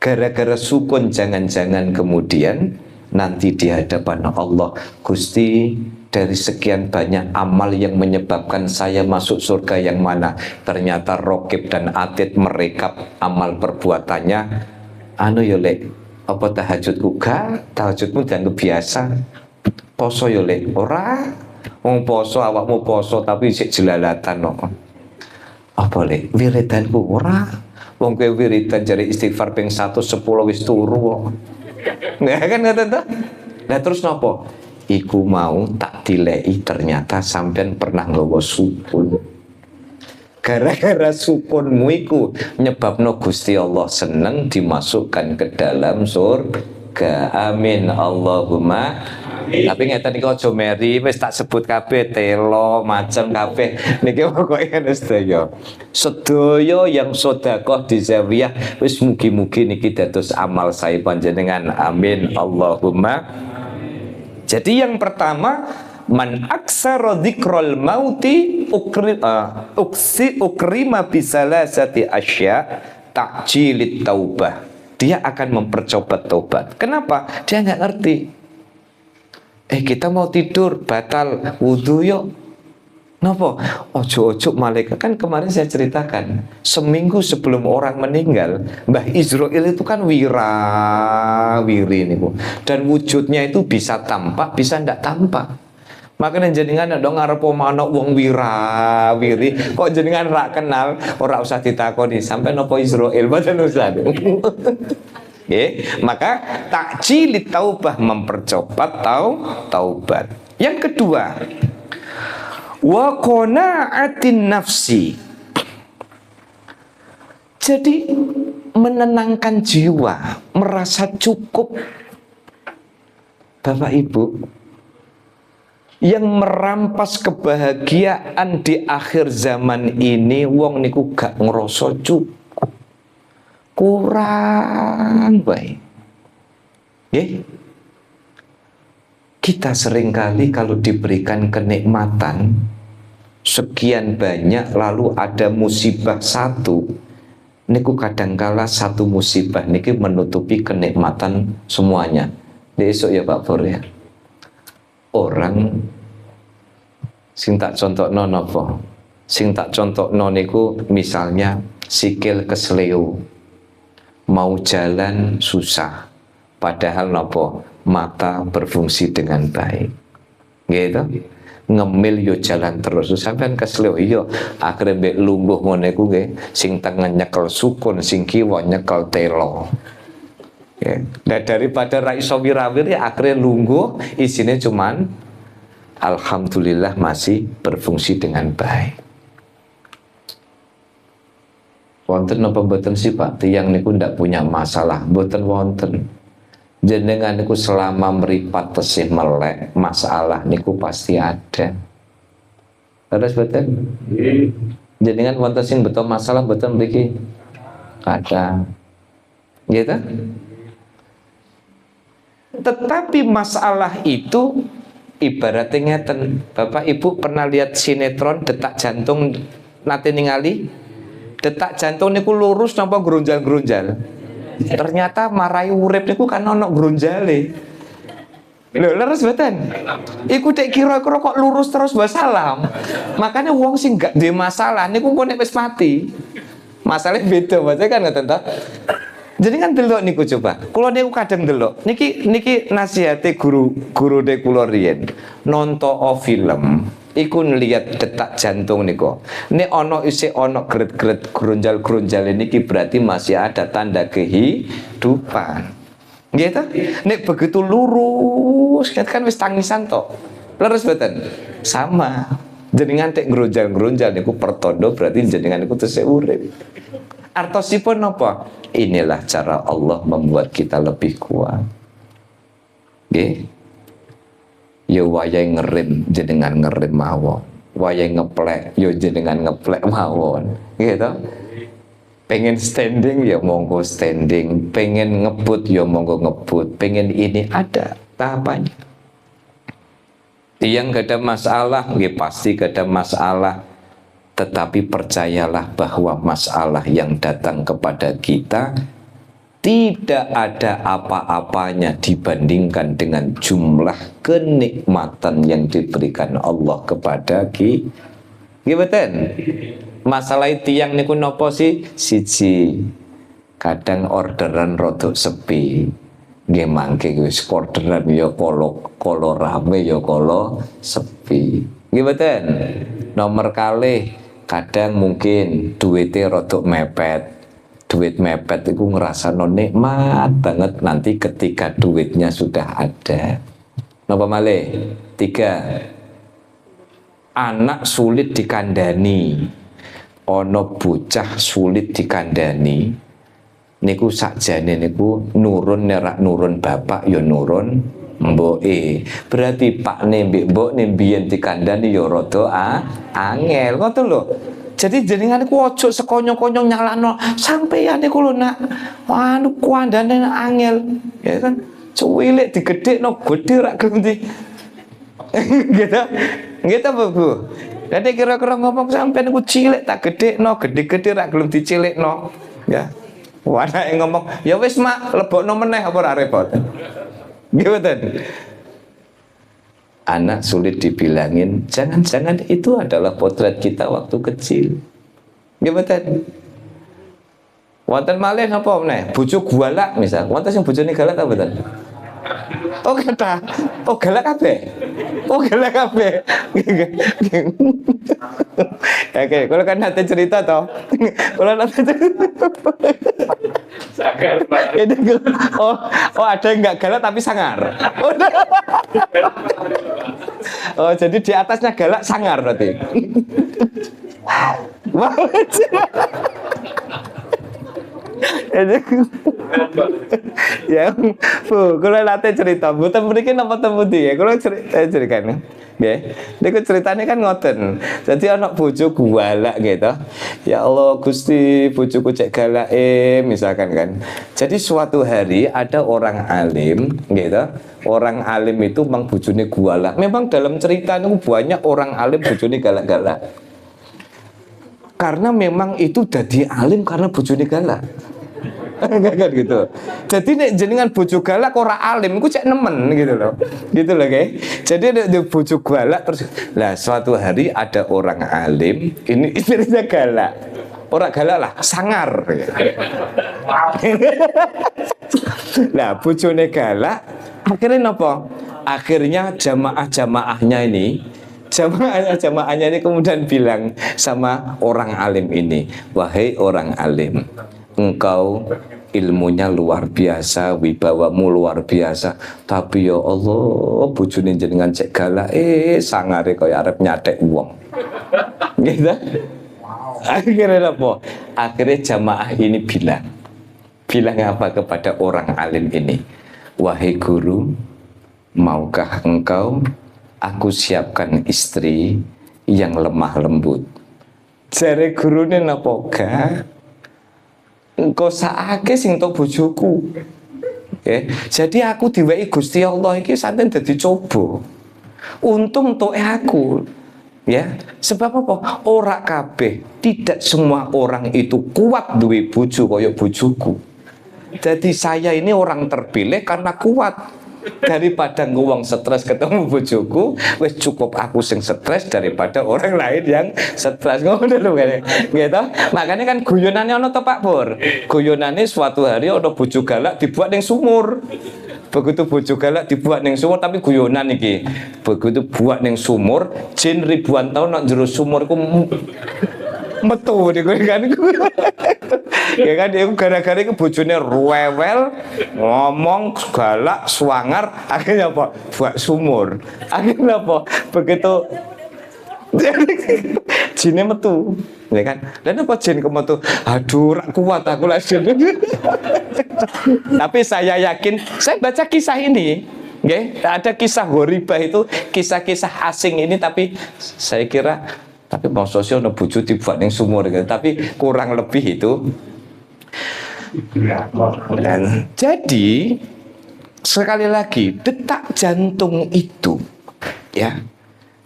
Gara-gara sukun jangan-jangan kemudian nanti di hadapan Allah, Gusti, dari sekian banyak amal yang menyebabkan saya masuk surga yang mana, ternyata Rokib dan Atid merekap amal perbuatannya. Anu yo lek, apa tahajudku gak? Tahajudmu dianggap biasa. Poso yo lek, ora. Wong poso awakmu poso tapi isih jelalatan no. Apa lek? Wiridanku ora. Wong kowe wiridan jare istighfar ping 110 wis turu. Nggak kan kata tuh. Nah terus nopo? Iku mau tak dilei ternyata sampean pernah nggawa sukun. Gara-gara sukunmu iku nyebabno Gusti Allah seneng dimasukkan ke dalam surga. Amin Allahumma. Tapi ngeten iki aja meri wis tak sebut kabeh telo macam kabeh niki pokoke sedaya. Sedaya yang sedekah di zawiyah wis mugi-mugi niki dados amal saya panjenengan. Amin Allahumma. Jadi yang pertama, man aksara dzikral mauti ukrima bisalasati asya ta'jilit taubah. Dia akan mempercepat tobat. Kenapa? Dia nggak ngerti. Kita mau tidur batal wudhu yuk. Napa? Ojo-ojo malaikat. Kan kemarin saya ceritakan, seminggu sebelum orang meninggal, Mbah Israil itu kan wiri niku. Dan wujudnya itu bisa tampak, bisa ndak tampak. Makanya jenengan dong ngarep manuk wong wiri. Kok jenengan ra kenal, ora usah ditakoni sampai napa Israil boten usah. Maka takjilit taubah, mempercepat taubat. Yang kedua, wa qana'atin nafsi. Jadi menenangkan jiwa, merasa cukup. Bapak Ibu, yang merampas kebahagiaan di akhir zaman ini wong niku gak ngerasa cukup. Kurang baik. Kita seringkali kalau diberikan kenikmatan sekian banyak lalu ada musibah satu, niku kadangkala satu musibah niki menutupi kenikmatan semuanya. Besok ya Pak Pur ya. Orang sing tak contohno napa? Sing tak contohno niku misalnya sikil kesleo. Mau jalan susah. Padahal nopo mata berfungsi dengan baik. Gitu. Ngemil yo jalan terus sampean kesleo iya akhire mbek lungguh ngene ku nggih sing tengen nyekel sukun sing kiwa nyekel telo. Ya. Nah, daripada ra iso wirawir ya akhirnya lungguh isinya cuman alhamdulillah masih berfungsi dengan baik. Wonten napa mboten sih Pak tiyang niku ndak punya masalah mboten wonten. Jenengan niku selama meripat tesih melek masalah niku pasti ada. Terus mboten? Jenengan wonten sing betul masalah mboten mriki? Ada. Gitu? Tetapi masalah itu ibaratnya ngeten. Bapak Ibu pernah lihat sinetron detak jantung nate ningali? Detak jantung niku lurus napa grunjal-grunjal? Ternyata marai urip niku kan ono grunjale. Lho leres mboten? Iku tek kira-kira kok lurus terus wassalam. Makanya wong sing gak duwe masalah niku kok nek wis mati. Masalahnya beda, maksudnya kan ngoten ta? Jadi kan delok niku coba. Kula niku kadang delok. Niki nasihate guru de kula riyen. Nonton film iku ngelihat detak jantung niku. Nek ana isih ana geret-geret grunjal-grunjal niki berarti masih ada tanda kehidupan. Nggih ta? Nek begitu lurus kan wis tangisan tok. Leres mboten? Sama. Jenengan tek grunjal-grunjal niku pertondo berarti jenengan niku tesih urip. Artosipun napa? Inilah cara Allah membuat kita lebih kuat. Nggih. Ya wayahe ngerem jenengan ngerem mawon. Wayahe ngeplek ya jenengan ngeplek mawon. Gitu. Pengen standing ya monggo standing, pengen ngebut ya monggo ngebut, pengen ini ada tahapannya. Yang gak ada masalah, ya pasti gak ada masalah. Tetapi percayalah bahwa masalah yang datang kepada kita tidak ada apa-apanya dibandingkan dengan jumlah kenikmatan yang diberikan Allah kepada kita. Gimana? Masalah tiang niku nopo sih? Siji kadang orderan rodok sepi. Nggih mangke wis orderan ya kala rame ya kala sepi. Gimana? Nomor kalih kadang mungkin duitnya rodok mepet. Duit mepet itu ngerasa nikmat banget nanti ketika duitnya sudah ada. Napa malih? 3. Anak sulit dikandani. Ono bocah sulit dikandani. Niku sakjane niku nurun nerak nurun bapak ya nurun mboke. Berarti pak mbek mbok mbiyen dikandani ya rada angel. Ngoten lho. Jadi jenengan niku ojo sekonyong-konyong nyalano sampeyan niku lho nak anu kuandane angel ya kan cuwilik digedhekno gedhe rak gelem di gitu gitu Bu. Jadi kira-kira ngomong sampeyan niku cilik tak gedhekno gedhe-gedhe rak gelem dicilikno ya. Wanake ngomong ya wis mak lebokno meneh apa ora repot. Gitu. Anak sulit dibilangin, jangan-jangan itu adalah potret kita waktu kecil. Gimana? Wonten malih napa meneh? Bojo galak misal. Wonten sing bojone galak ta mboten? Oh kata. Oh galak kabeh. Oh galak kabeh. Oke, kalau kan nanti cerita toh. Kalau nanti cerita. Sangar. Oh ada yang nggak galak tapi sangar. Oh jadi di atasnya galak sangar berarti. Wah. Ya, Bu, kalau nanti cerita, Bu, mriki napa temu ya? Kalau ceritanya, nggih. Niku ceritanya kan ngoten. Jadi anak bojo galak gitu. Ya Allah, Gusti, bojoku cek galake misalkan kan. Jadi suatu hari ada orang alim gitu. Orang alim itu memang bojone galak. Memang dalam cerita niku banyak orang alim bojone galak-galak. Karena memang itu dadi alim karena bojone galak. Kan gitu. Jadi nek jenengan bojo galak ora alim iku cek nemen gitu loh. Gitu loh, guys. Jadi nek bojo galak terus lah suatu hari ada orang alim, ini istrinya galak. Orang galak lah, sangar. Nah, bojone galak, akhirnya napa? Akhirnya jamaahnya ini kemudian bilang sama orang alim ini, wahai orang alim, engkau ilmunya luar biasa, wibawamu luar biasa, tapi ya Allah, bojone jenengan cek galak, sangare kaya arep nyatek wong. Gitu. Akhirnya apa? Akhirnya jamaah ini bilang apa kepada orang alim ini? Wahai guru, maukah engkau aku siapkan istri yang lemah lembut? Jare gurune napa gak? Engkau saake sing to bojoku. Jadi aku diwehi Gusti Allah iki santen dadi coba. Untung toke aku. Ya, sebab apa? Ora kabeh, tidak semua orang itu kuat duwe bojo kaya bojoku. Jadi saya ini orang terpilih karena kuat. Daripada ngewong stres ketemu bojoku, wis cukup aku sing stres daripada orang lain yang stres. Ngono lho kan. Gitu. Makanya kan guyonane ana to Pak Pur. Guyonane suatu hari ana bojo galak dibuat ning sumur. Begitu bojo galak dibuat ning sumur, tapi guyonan iki. Begitu buat ning sumur, jin ribuan tahun nak jero sumur ku metu niku kan. Ya kan dia gara-gara itu bojone rewel, ngomong galak, swanger, akhirnya apa? Buat sumur. Akhirnya apa? Begitu jinnya metu, ya kan? Dan apa jin kemetu? Aduh, rak kuat aku lah jin. Tapi saya yakin, saya baca kisah ini, okay? Ada kisah horibah itu, kisah-kisah asing ini, tapi saya kira, tapi mau sosial no bojo dibuat ning sumur gitu. Tapi kurang lebih itu. Dan jadi sekali lagi detak jantung itu, ya,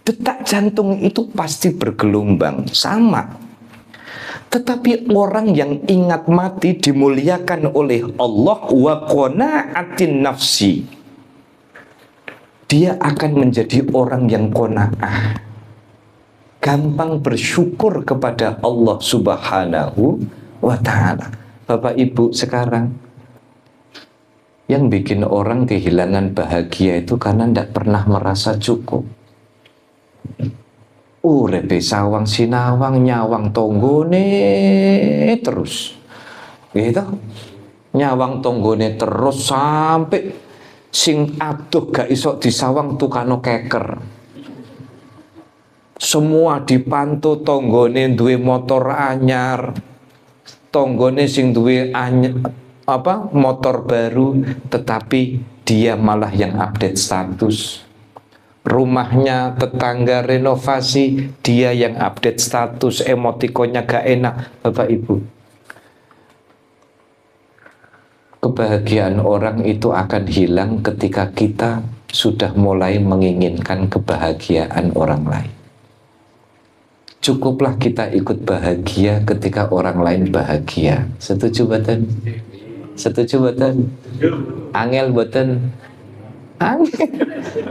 detak jantung itu pasti bergelombang sama. Tetapi orang yang ingat mati dimuliakan oleh Allah, wa qana'atin nafsi, dia akan menjadi orang yang qanaah, gampang bersyukur kepada Allah Subhanahu wa ta'ala. Bapak Ibu sekalian, yang bikin orang kehilangan bahagia itu karena tidak pernah merasa cukup. Urepe sawang sinawang nyawang tonggone terus, gitu. Nyawang tonggone terus sampai sing aduh gak iso disawang tukano keker. Semua dipantau tonggone duwe motor anyar, tonggone sing duwe motor baru, tetapi dia malah yang update status. Rumahnya tetangga renovasi, dia yang update status, emotikonnya gak enak. Bapak Ibu, kebahagiaan orang itu akan hilang ketika kita sudah mulai menginginkan kebahagiaan orang lain. Cukuplah kita ikut bahagia ketika orang lain bahagia. Setuju boten? Setuju boten? Angel boten? Angel.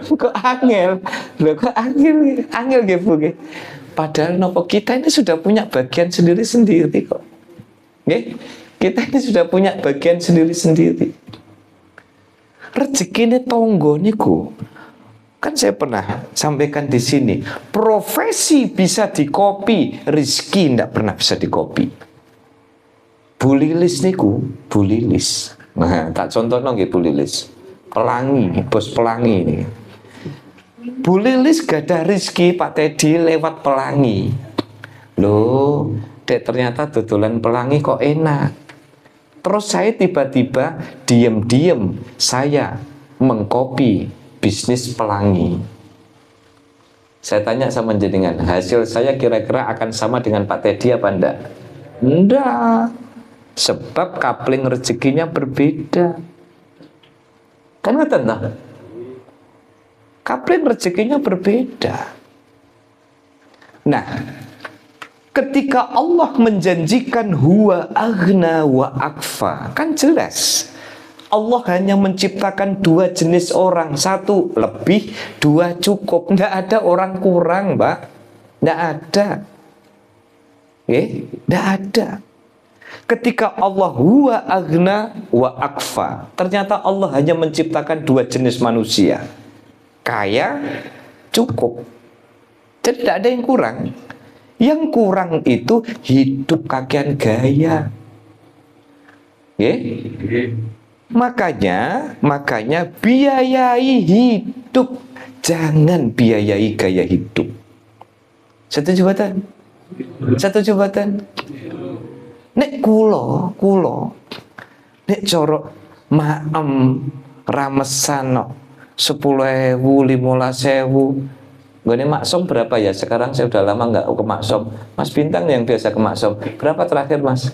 Kok angel? Loh kok angel? Angel nggih Bu nggih. Padahal nopo kita ini sudah punya bagian sendiri-sendiri kok. Nggih? Kita ini sudah punya bagian sendiri-sendiri. Rezekine tonggo niku, kan saya pernah sampaikan di sini, profesi bisa dikopi, rezeki tidak pernah bisa dikopi. Bu Lilis niku, Bu Lilis. Nah, tak contoh nggih Bu Lilis. Pelangi, bos pelangi ini. Bu Lilis gak ada rezeki Pak Teddy lewat pelangi. Loh, dek ternyata dodolan pelangi kok enak. Terus saya tiba-tiba diam-diam saya mengkopi bisnis pelangi. Saya tanya sama jenengan, hasil saya kira-kira akan sama dengan Pak Teddy apa enggak? Enggak. Sebab kapling rezekinya berbeda. Kan ngerti enggak? Kapling rezekinya berbeda. Nah, Ketika Allah menjanjikan huwa aghna wa akfa, kan jelas Allah hanya menciptakan dua jenis orang, satu lebih, dua cukup. Tidak ada orang kurang, Mbak. Tidak ada. Tidak ada. Ketika Allah huwa aghna wa akfa, ternyata Allah hanya menciptakan dua jenis manusia, kaya, cukup. Jadi tidak ada yang kurang. Yang kurang itu hidup kakean gaya. Makanya biayai hidup, jangan biayai gaya hidup. Setuju boten? Setuju boten? Nek kulo nek corok maem ramesan 10.000 15.000. Gini maksom berapa ya? Sekarang saya udah lama nggak ke maksom. Mas Bintang yang biasa ke maksom, berapa terakhir Mas?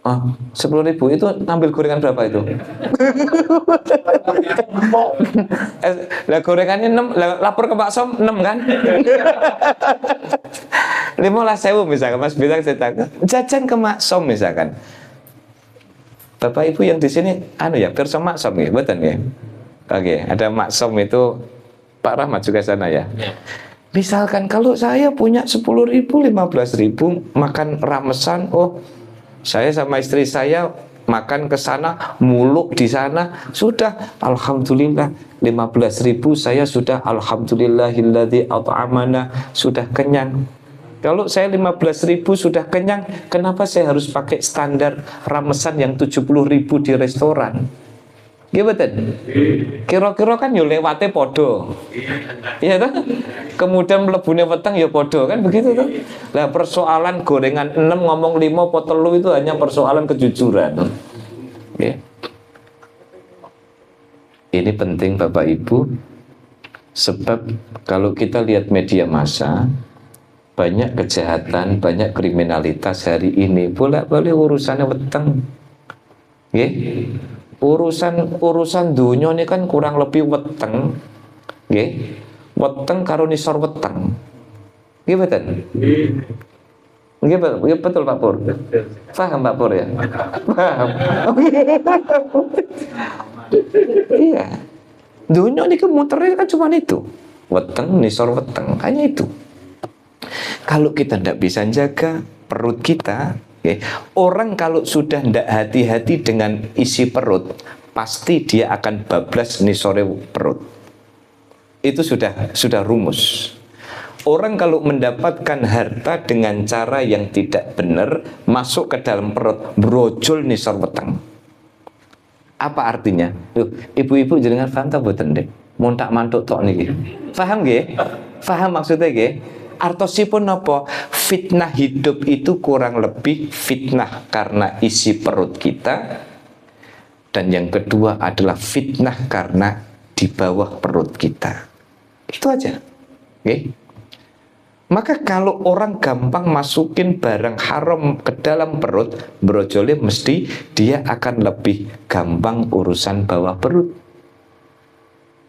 10.000 itu ngambil gorengan berapa itu? Lah gorengannya 6, lapor ke maksom 6 kan? 15.000 misalkan Mas Bintang cerita jajan ke maksom misalkan. Bapak Ibu yang di sini perso maksom ya, betul ya? Oke, ada maksom itu Pak Rahmat juga sana ya. Misalkan kalau saya punya 10.000, 15.000 makan ramesan, saya sama istri saya makan ke sana, muluk di sana, sudah alhamdulillah 15.000 saya sudah alhamdulillahilladzi at'amana, sudah kenyang. Kalau saya 15.000 sudah kenyang, kenapa saya harus pakai standar ramesan yang 70.000 di restoran? Gimana? Kira-kira kan yo lewate podo. Iya toh? Kemudian mlebune weteng ya podo kan begitu toh. Lah persoalan gorengan 6 ngomong 5 apa 3 itu hanya persoalan kejujuran. Oke. Ini penting Bapak Ibu. Sebab kalau kita lihat media massa, banyak kejahatan, banyak kriminalitas hari ini. Bolak-balik urusannya weteng. Nggih. Urusan dunia ini kan kurang lebih weteng, nggih. Weteng karo nisor weteng. Nggih betul? Nggih betul Pak Pur. Paham Pak Pur ya? Paham. Iya. Dunia ini muternya kan cuma itu. Weteng, nisor weteng, hanya itu. Kalau kita tidak bisa jaga perut kita, orang kalau sudah tidak hati-hati dengan isi perut, pasti dia akan bablas nisore perut. Itu sudah rumus. Orang kalau mendapatkan harta dengan cara yang tidak benar, masuk ke dalam perut, brojol nisor weteng. Apa artinya? Ibu-ibu jenengan paham tak boten deh? Montak mantuk tok niki. Paham nggih? Paham maksudnya nggih? Artosipun apa? Fitnah hidup itu kurang lebih fitnah karena isi perut kita, dan yang kedua adalah fitnah karena di bawah perut kita. Itu aja. Okay? Maka kalau orang gampang masukin barang haram ke dalam perut, brojolnya mesti dia akan lebih gampang urusan bawah perut.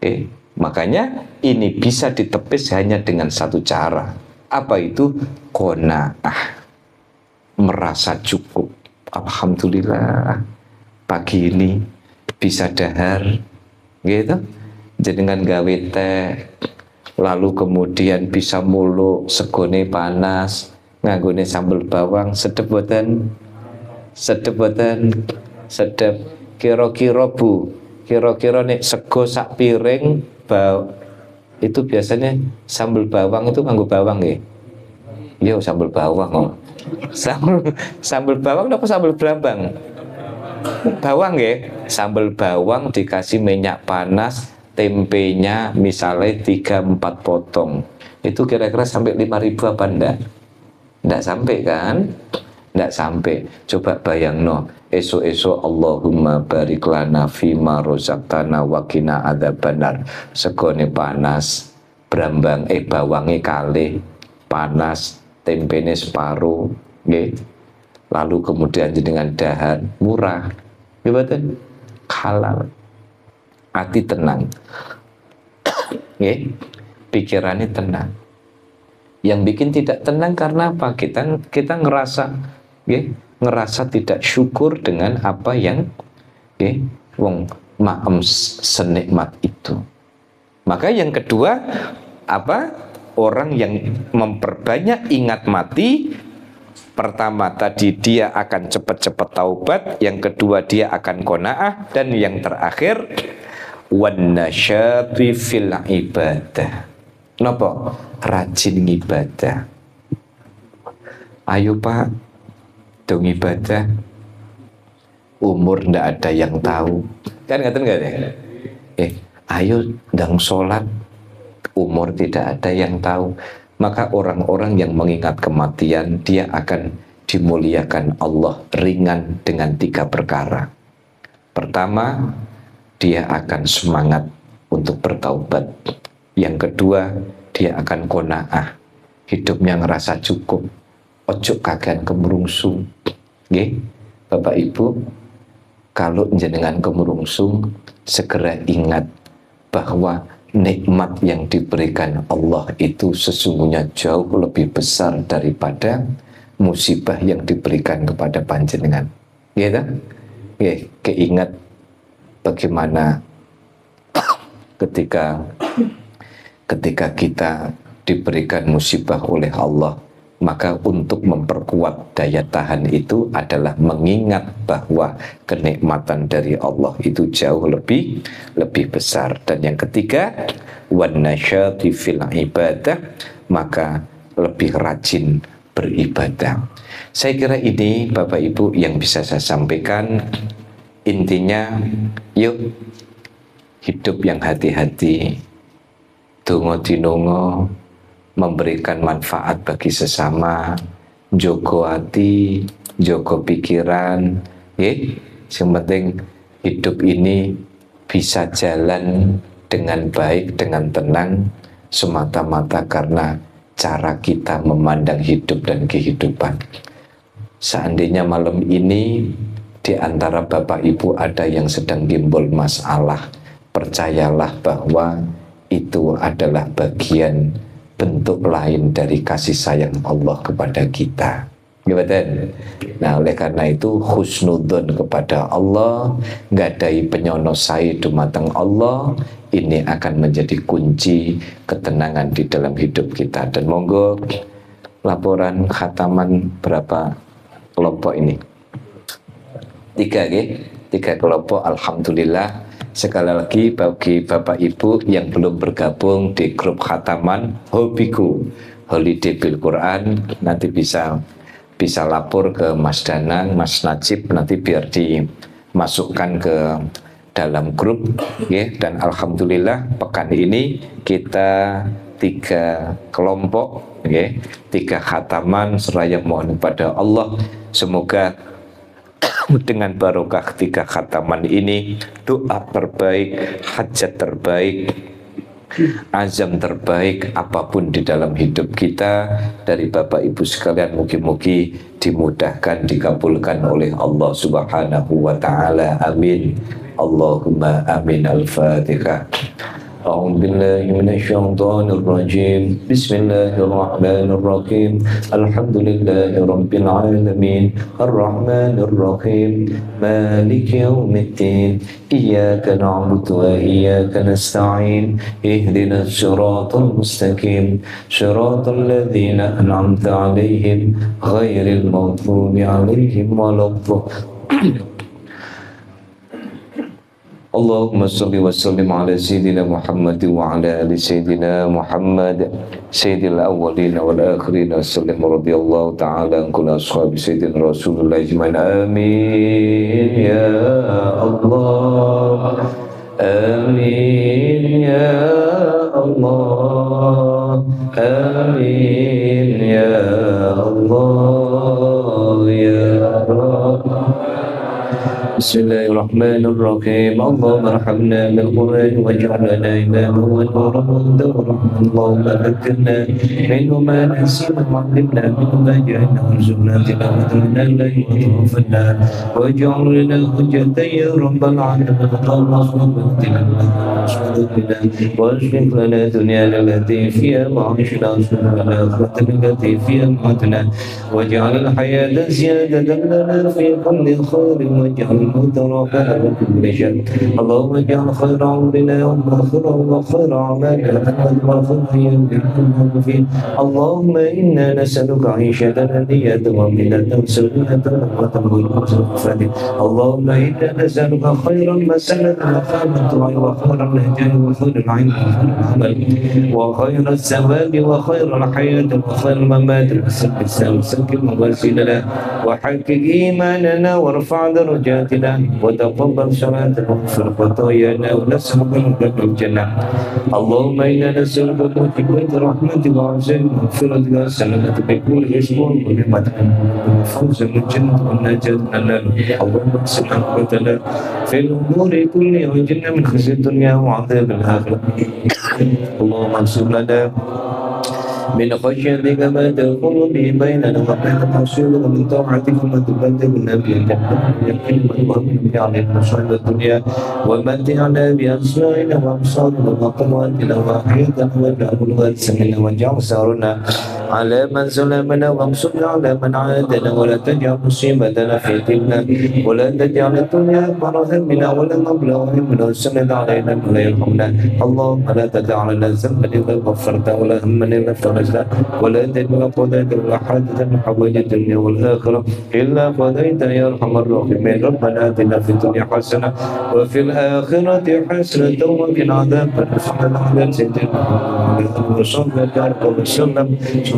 Okay? Makanya ini bisa ditepis hanya dengan satu cara. Apa itu? Qanaah. Merasa cukup. Alhamdulillah pagi ini bisa dahar, gitu. Jenengan gawe teh, lalu kemudian bisa muluk, segone panas, nganggone sambal bawang, sedep boten? Sedep boten? Sedep. Kira-kira Bu, kira-kira nek sego sak piring itu biasanya sambal bawang itu nganggo bawang nggih. Yo sambal bawang kok. Sambal bawang apa sambal brambang? Bawang nggih. Sambal bawang dikasih minyak panas, tempenya misalnya 3-4 potong. Itu kira-kira sampai 5.000 apa enggak? Enggak sampai kan? Enggak sampai. Coba bayangno, esok-esok Allahumma barik lana fima rozaqtana wa qina adzabannar. Segone panas, brambang bawange kalih, panas, tempene separuh, nggih. Lalu kemudian dengan dahar murah. Nggih mboten? Halal. Hati tenang. Nggih. Pikirannya tenang. Yang bikin tidak tenang karena apa? Kita ngerasa, ngerasa tidak syukur dengan apa yang, wong maem senikmat itu. Maka yang kedua apa? Orang yang memperbanyak ingat mati, pertama tadi dia akan cepat-cepat taubat, yang kedua dia akan qanaah, dan yang terakhir wan nasyati fil ibadah. Napa? Rajin ibadah. Ayo Pak, dong ibadah. Umur ndak ada yang tahu. Kan ngaten enggak ya? Ayo ndang sholat. Umur tidak ada yang tahu. Maka orang-orang yang mengingat kematian, dia akan dimuliakan Allah ringan dengan 3 perkara. Pertama, dia akan semangat untuk bertaubat. Yang kedua, dia akan qanaah, hidupnya ngerasa cukup, ojo kakean kemerungsung. Bapak Ibu, kalau jenengan kemerungsung, segera ingat bahwa nikmat yang diberikan Allah itu sesungguhnya jauh lebih besar daripada musibah yang diberikan kepada panjenengan. Gitu? Keingat bagaimana ketika kita diberikan musibah oleh Allah, maka untuk memperkuat daya tahan itu adalah mengingat bahwa kenikmatan dari Allah itu jauh lebih besar. Dan yang ketiga, wan nasyati fil ibadah, maka lebih rajin beribadah. Saya kira ini Bapak Ibu yang bisa saya sampaikan. Intinya, yuk hidup yang hati-hati, donga dinonga, memberikan manfaat bagi sesama, jogo hati, jogo pikiran, yang penting hidup ini bisa jalan dengan baik, dengan tenang, semata-mata karena cara kita memandang hidup dan kehidupan. Seandainya malam ini di antara Bapak Ibu ada yang sedang timbul masalah, percayalah bahwa itu adalah bagian bentuk lain dari kasih sayang Allah kepada kita. Nah, oleh karena itu husnudzon kepada Allah, gadai penyonosai dumateng Allah, ini akan menjadi kunci ketenangan di dalam hidup kita. Dan monggo laporan khataman berapa kelompok ini? 3 kelompok, alhamdulillah. Sekali lagi bagi Bapak Ibu yang belum bergabung di grup khataman Hobiku Holiday Bil Quran, nanti bisa lapor ke Mas Danang, Mas Najib, nanti biar dimasukkan ke dalam grup, dan alhamdulillah pekan ini kita 3 kelompok, 3 khataman. Seraya mohon kepada Allah semoga dengan barokah 3 khataman ini, doa terbaik, hajat terbaik, azam terbaik apapun di dalam hidup kita dari Bapak Ibu sekalian, mugi-mugi dimudahkan, dikabulkan oleh Allah Subhanahu wa taala. Amin. Allahumma amin. Al-Fatihah. أعوذ بالله من الشيطان الرجيم بسم الله الرحمن الرحيم الحمد لله رب العالمين الرحمن الرحيم مالك يوم الدين إياك نعبد وإياك نستعين اهدنا الصراط المستقيم صراط الذين أنعمت عليهم غير المغضوب عليهم ولا الضالين. Allahumma salli wa sallim ala Sayyidina Muhammad wa ala ali Sayyidina Muhammad Sayyidil awwalina wal akhirin. Sallim radiyallahu ta'ala an kulli ashabi Sayyidina Rasulullah ajmain. Amin ya Allah, amin ya Allah, amin ya Allah ya Rabb. بسم الله الرحمن الرحيم اللهم ارحمنا بالقرآن واجعل لنا إماما ونورا وهدى ورحمة اللهم ذكرنا منه ما نسينا وعلمنا منه ما جهلنا وارزقنا تلاوته الليل وأطراف النهار واجعل لنا حجة يا رب العالمين اللهم اغفر لنا واشرف لنا دنيانا التي فيها معاشنا واصلح لنا آخرتنا التي فيها معادنا واجعل الحياة زيادة لنا في كل خير واجعل الموت راحة من كل شر اللهم اجعل خير عمرنا وآخره وخير أعمالنا وخير أيامنا فيه اللهم إنا نسألك عيشة هنية ومنة سلمة وتمويل اللهم إنا نسألك خير المسألة وخير الدعاء وخير النجاة وخير العلم وخير العمل وخير الثواب وخير الحياة وخير الممات وسكن مواسلنا وحقق إيماننا وارفع درجاتنا وتقبل صلاتنا واغفر خطايانا ونسألك الجنة اللهم إنا نسألك موجبات رحمتك وعزائم مغفرتك والسلامة بكل اسم ونعمة والفوز بالجنة والنجاة من النار اللهم اغفر لنا في الأمور كلها وجنة من خزي الدنيا وعذاب الآخرة اللهم اغفر لنا من خشيتك ما تكون به بيننا وبين الرسول ومن طاعتك ما تبلغنا به الجنة ومن علينا مصائب الدنيا ومتعنا بأسماعنا وأبصارنا وقواتنا وأحياتنا واجعل الوارث منا واجعل ثارنا على من ظلمنا وانصرنا على من عادنا ولا تجعل مصيبتنا في ديننا ولا تجعل الدنيا أكبر همنا ولا مبلغ همنا وسند علينا ولا يرحمنا اللهم لا تدع لنا ذنبا إلا غفرته ولا هما إلا فرجته ولا دين قضيت ولا حاجة من حوائج الدنيا والآخرة إلا قضيت يا أرحم الراحمين ربنا آتنا في الدنيا حسنة وفي الآخرة حسنة وقنا عذاب النار على سيدنا محمد وصلى الله وسلم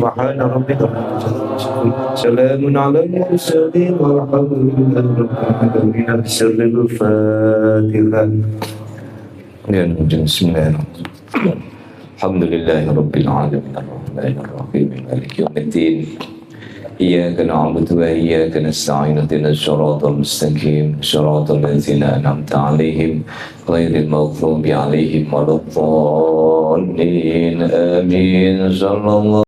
سبحان ربك رب العزة عما يصفون سلام على المرسلين والحمد لله رب العالمين بسر الفاتحة بسم الله الحمد لله رب العالمين الرحمن الرحيم مالك يوم الدين إياك نعبد وإياك نستعين اهدنا الصراط المستقيم صراط الذين أنعمت عليهم غير المغضوب عليهم ولا الضالين آمين صلى الله